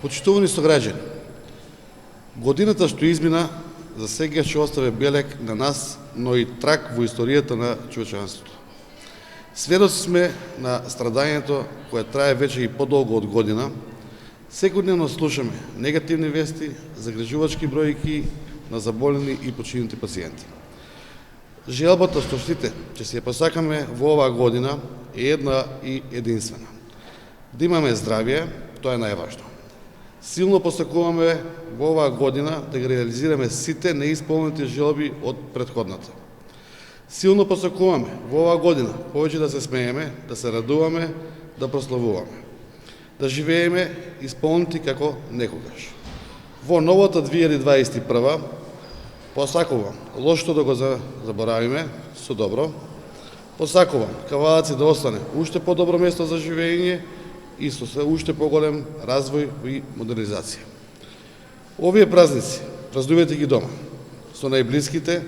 Почитувани сограѓани, годината што измина за сега ќе остави белег на нас, но и трак во историјата на човечанството. Сведоци сме на страдањето кое трае веќе и подолго од година. Секојдневно слушаме негативни вести, загрижувачки бројки на заболени и починати пациенти. Желбата што сите ќе се ја посакаме во оваа година е една и единствена. Да имаме здравје, тоа е најважно. Силно посакуваме во оваа година да ги реализираме сите неисполнети желби од претходната. Силно посакуваме во оваа година повеќе да се смееме, да се радуваме, да прославуваме. Да живееме исполнети како некогаш. Во новата 2021 посакувам лошото да го заборавиме со добро. Посакувам Кавалаци да остане уште подобро место за живење и со уште поголем развој и модернизација. Овие празници празнувате ги дома, со најблиските,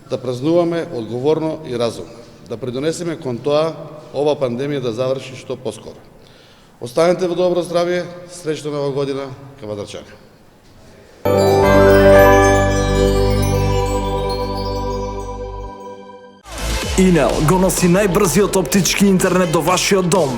да празнуваме одговорно и разумно, да придонесеме кон тоа ова пандемија да заврши што поскоро. Останете во добро здравје, среќна нова година, кавадарчани. Инел го носи најбрзиот оптички интернет до вашиот дом.